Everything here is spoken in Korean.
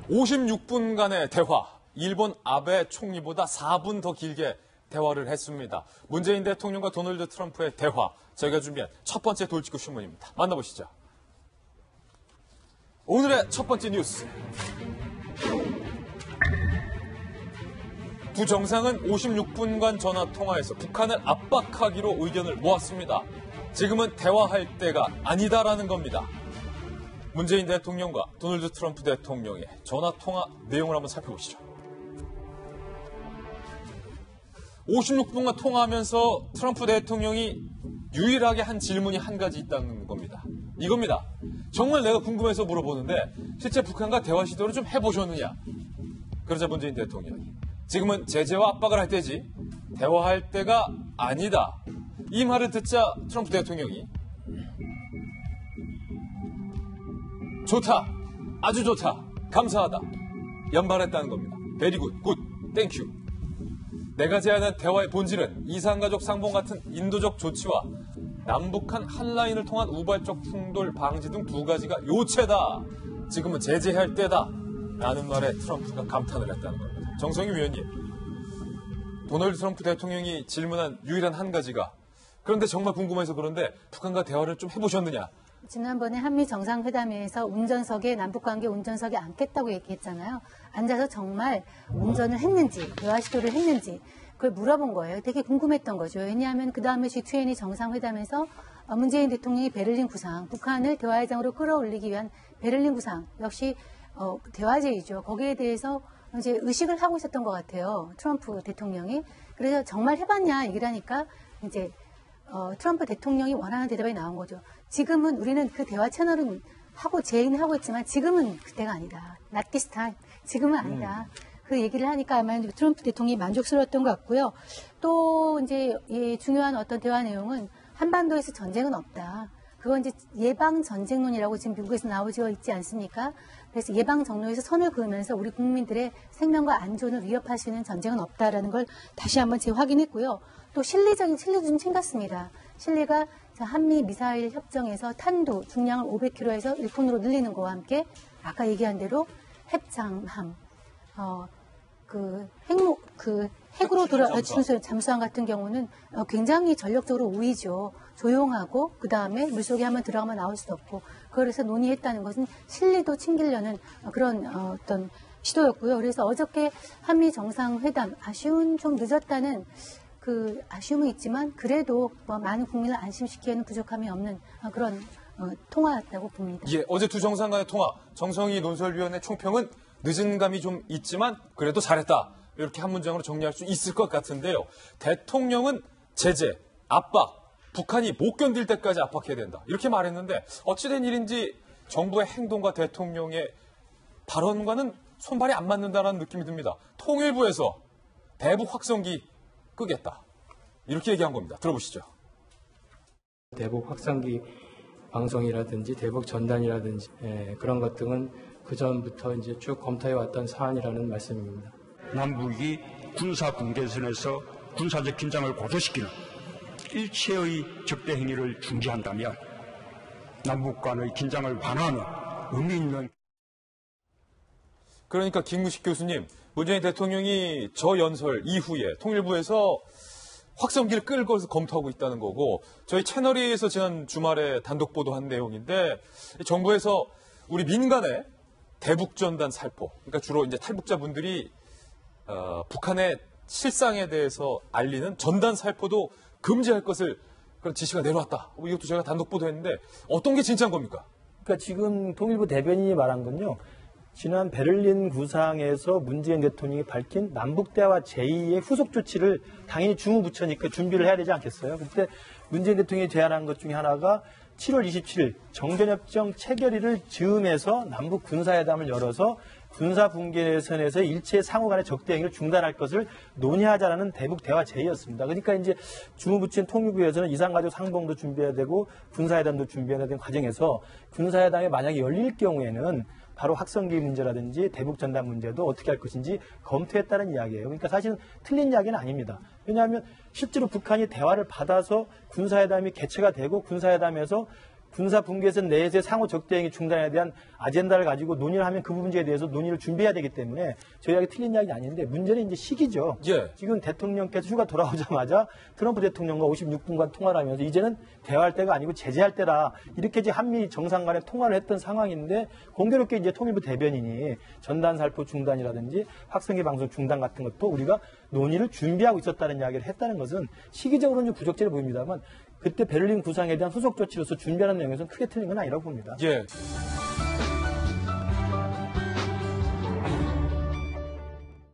56분간의 대화. 일본 아베 총리보다 4분 더 길게 대화를 했습니다. 문재인 대통령과 도널드 트럼프의 대화. 저희가 준비한 첫 번째 돌직구 신문입니다. 만나보시죠. 오늘의 첫 번째 뉴스. 두 정상은 56분간 전화 통화에서 북한을 압박하기로 의견을 모았습니다. 지금은 대화할 때가 아니다라는 겁니다. 문재인 대통령과 도널드 트럼프 대통령의 전화 통화 내용을 한번 살펴보시죠. 56분간 통화하면서 트럼프 대통령이 유일하게 한 질문이 한 가지 있다는 겁니다. 이겁니다. 정말 내가 궁금해서 물어보는데 실제 북한과 대화 시도를 좀 해보셨느냐? 그러자 문재인 대통령이 지금은 제재와 압박을 할 때지 대화할 때가 아니다. 이 말을 듣자 트럼프 대통령이 좋다. 아주 좋다. 감사하다. 연발했다는 겁니다. 베리 굿, 굿, 땡큐. 내가 제안한 대화의 본질은 이산가족 상봉 같은 인도적 조치와 남북한 한라인을 통한 우발적 충돌 방지 등 두 가지가 요체다. 지금은 제재할 때다. 라는 말에 트럼프가 감탄을 했다는 겁니다. 정성희 위원님, 도널드 트럼프 대통령이 질문한 유일한 한 가지가 그런데 정말 궁금해서 그런데 북한과 대화를 좀 해보셨느냐? 지난번에 한미 정상회담에서 운전석에 남북관계 운전석에 앉겠다고 얘기했잖아요. 앉아서 정말 운전을 했는지 대화 시도를 했는지 그걸 물어본 거예요. 되게 궁금했던 거죠. 왜냐하면 그 다음에 G20 정상회담에서 문재인 대통령이 베를린 구상, 북한을 대화의장으로 끌어올리기 위한 베를린 구상 역시 대화제의죠. 거기에 대해서 이제 의식을 하고 있었던 것 같아요. 트럼프 대통령이. 그래서 정말 해봤냐 얘기를 하니까 이제 트럼프 대통령이 원하는 대답이 나온 거죠. 지금은 우리는 그 대화 채널은 하고 제의는 하고 있지만 지금은 그때가 아니다. Not this time. 지금은 아니다. 그 얘기를 하니까 아마 트럼프 대통령이 만족스러웠던 것 같고요. 또 이제 중요한 어떤 대화 내용은 한반도에서 전쟁은 없다. 그건 이제 예방 전쟁론이라고 지금 미국에서 나오고 있지 않습니까? 그래서 예방 전론에서 선을 그으면서 우리 국민들의 생명과 안전을 위협할 수 있는 전쟁은 없다라는 걸 다시 한번 재확인했고요. 또 실리도 좀 챙겼습니다. 실리가 한미 미사일 협정에서 탄두 중량을 500kg에서 1톤으로 늘리는 거와 함께 아까 얘기한 대로 핵잠수함, 핵으로 잠수함 같은 경우는 굉장히 전력적으로 우위죠. 조용하고 그 다음에 물속에 한번 들어가면 나올 수도 없고 그래서 논의했다는 것은 실리도 챙기려는 그런 어떤 시도였고요. 그래서 어저께 한미 정상회담 아쉬운 좀 늦었다는 그 아쉬움은 있지만 그래도 많은 국민을 안심시키는 부족함이 없는 그런 통화였다고 봅니다. 예, 어제 두 정상 간의 통화, 정성희 논설위원회 총평은 늦은 감이 좀 있지만 그래도 잘했다. 이렇게 한 문장으로 정리할 수 있을 것 같은데요. 대통령은 제재, 압박, 북한이 못 견딜 때까지 압박해야 된다. 이렇게 말했는데 어찌된 일인지 정부의 행동과 대통령의 발언과는 손발이 안 맞는다는 느낌이 듭니다. 통일부에서 대북 확성기 끄겠다. 이렇게 얘기한 겁니다. 들어보시죠. 대북 확산기 방송이라든지 대북 전단이라든지 그런 것 등은 그 전부터 이제 쭉 검토해 왔던 사안이라는 말씀입니다. 남북이 군사 분계선에서 군사적 긴장을 고조시키는 일체의 적대 행위를 중지한다면 남북 간의 긴장을 완화하는 의미 있는. 그러니까 김구식 교수님, 문재인 대통령이 저 연설 이후에 통일부에서 확성기를 끌 것을 검토하고 있다는 거고 저희 채널A에서 지난 주말에 단독 보도한 내용인데 정부에서 우리 민간의 대북전단 살포, 그러니까 주로 이제 탈북자분들이 북한의 실상에 대해서 알리는 전단 살포도 금지할 것을 그런 지시가 내려왔다. 이것도 제가 단독 보도했는데 어떤 게 진짜인 겁니까? 그러니까 지금 통일부 대변인이 말한 건요. 지난 베를린 구상에서 문재인 대통령이 밝힌 남북대화 제2의 후속 조치를 당연히 주무부처니까 준비를 해야 되지 않겠어요? 그때 문재인 대통령이 제안한 것 중에 하나가 7월 27일 정전협정 체결일을 즈음해서 남북 군사회담을 열어서 군사분계선에서 일체 상호 간의 적대 행위를 중단할 것을 논의하자라는 대북 대화 제의였습니다. 그러니까 이제 주무부처인 통일부에서는 이산가족 상봉도 준비해야 되고 군사회담도 준비해야 되는 과정에서 군사회담이 만약에 열릴 경우에는 바로 확성기 문제라든지 대북 전단 문제도 어떻게 할 것인지 검토했다는 이야기예요. 그러니까 사실은 틀린 이야기는 아닙니다. 왜냐하면 실제로 북한이 대화를 받아서 군사회담이 개최가 되고 군사회담에서 군사 분계선 내에서의 상호 적대 행위 중단에 대한 아젠다를 가지고 논의를 하면 그 문제에 대해서 논의를 준비해야 되기 때문에 저희에게 틀린 이야기 아닌데 문제는 이제 시기죠. 예. 지금 대통령께서 휴가 돌아오자마자 트럼프 대통령과 56분간 통화를 하면서 이제는 대화할 때가 아니고 제재할 때다. 이렇게 이제 한미 정상 간에 통화를 했던 상황인데 공교롭게 이제 통일부 대변인이 전단 살포 중단이라든지 확성기 방송 중단 같은 것도 우리가 논의를 준비하고 있었다는 이야기를 했다는 것은 시기적으로는 좀 부적절해 보입니다만 그때 베를린 구상에 대한 후속 조치로서 준비하는 내용에서는 크게 틀린 건 아니라고 봅니다. 예.